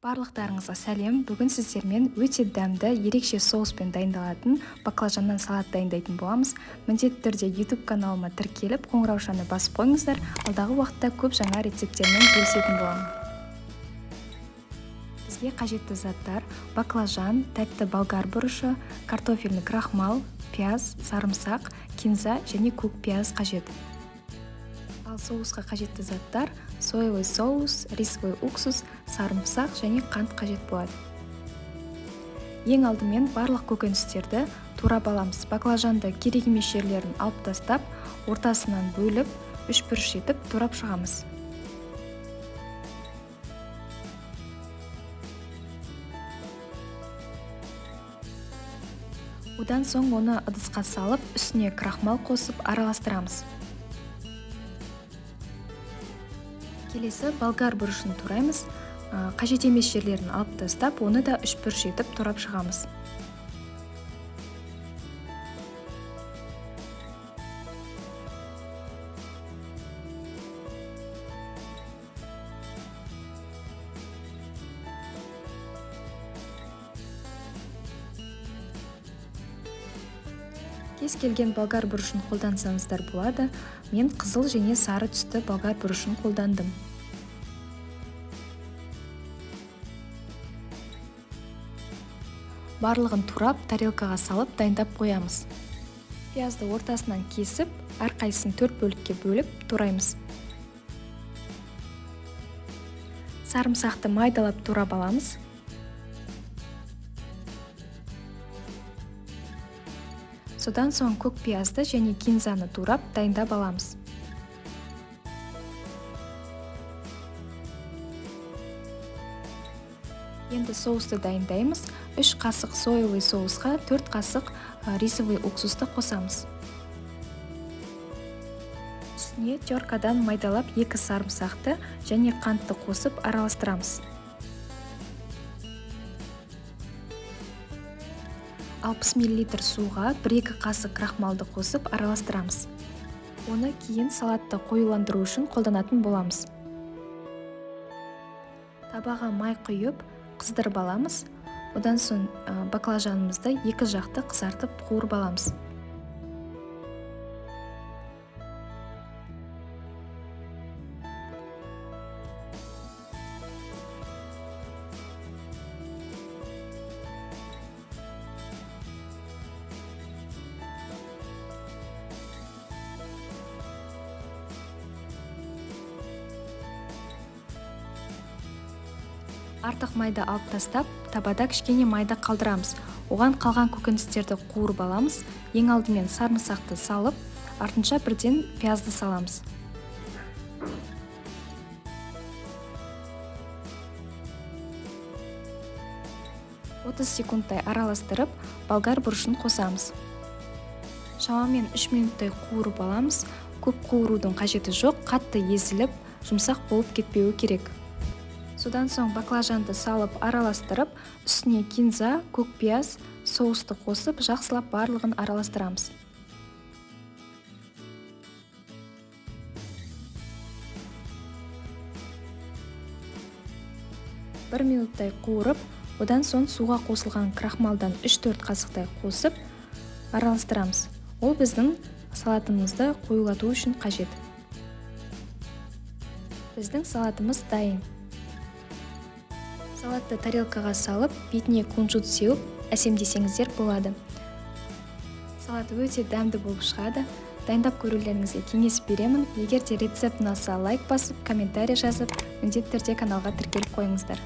Барлықтарыңызға сәлем. Бүгін сіздермен өте дәмді, ерекше соуспен дайындалатын баклажаннан салат дайындайтын боламыз. Міндетті түрде YouTube каналыма тіркеліп, қоңыраушаны басып қойыңыздар. Алдағы уақытта көп жаңа рецептермен бөлісетін боламын. Бізге қажетті заттар: баклажан, тәтті болгар бұрышы, картофельный крахмал, пияз, сарымсақ, кинза және көк пияз қажет. Ал соусқа қажетті заттар: соевый соус, рисовый уксус, сарымсақ және қант қажет болады. Ең алдымен барлық көкөністерді турап аламыз. Баклажанды керек емес жерлерін алып тастап, ортасынан бөліп, үш бұрыш етіп турап шығамыз. Одан соң оны ыдысқа салып, үстіне крахмал қосып араластырамыз. Келесі болгар бұрышын тураймыз. Қажет емес жерлерін алып тастап, оны да үш бұрыш етіп турап шығамыз. Кез келген болгар бұрышын қолдансаңыздар болады. Мен қызыл және сары түсті болгар бұрышын қолдандым. Барлығын турап, тарелкаға салып дайындап қоямыз. Пиязды ортасынан кесіп, әрқайсысын 4 бөлікке бөліп тураймыз. Сарымсақты майдалап турап аламыз. Содан соң көк пиязды және кинзаны турап дайындап аламыз. Енді соусты дайындаймыз. 3 қасық соевый соусқа 4 қасық рисовый уксусты қосамыз. Үстіне теркадан майдалап 2 сарымсақты және қантты қосып араластырамыз. 60 мл суға 1-2 қасық крахмалды қосып араластырамыз. Оны кейін салатты қоюландыру үшін қолданатын боламыз. Табаға май құйып, қыздырып аламыз. Одан соң баклажанымызды 2 жақты қызартып қуырып аламыз. Артық майды алып тастап, табада кішкене майды қалдырамыз. Оған қалған көкөністерді қуырып аламыз. Ең алдымен сарымсақты салып, артынша бірден пиязды саламыз. секундтай араластырып, болгар бұрышын қосамыз. Шамамен 3 минуттай қуырып аламыз. Көп қуырудың қажеті жоқ, қатты езіліп, жұмсақ болып кетпеуі керек. Содан соң баклажанды салып араластырып, үстіне кинза, көк пияз, соусты қосып, жақсылап барлығын араластырамыз. Бір минуттай қуырып, одан соң суға қосылған крахмалдан 3-4 қасықтай қосып араластырамыз. Ол біздің салатымызды қоюлату үшін қажет. Біздің салатымыз дайын. Салатты тарелкаға салып, бетіне кунжут сеуіп, әсемдесеңіздер болады. Салат өте дәмді болып шығады. Дайындап көрулеріңізге кеңес беремін. Егер де рецепт ұнаса, лайк басып, комментарий жазып, міндетті түрде каналға тіркеліп қойыңыздар.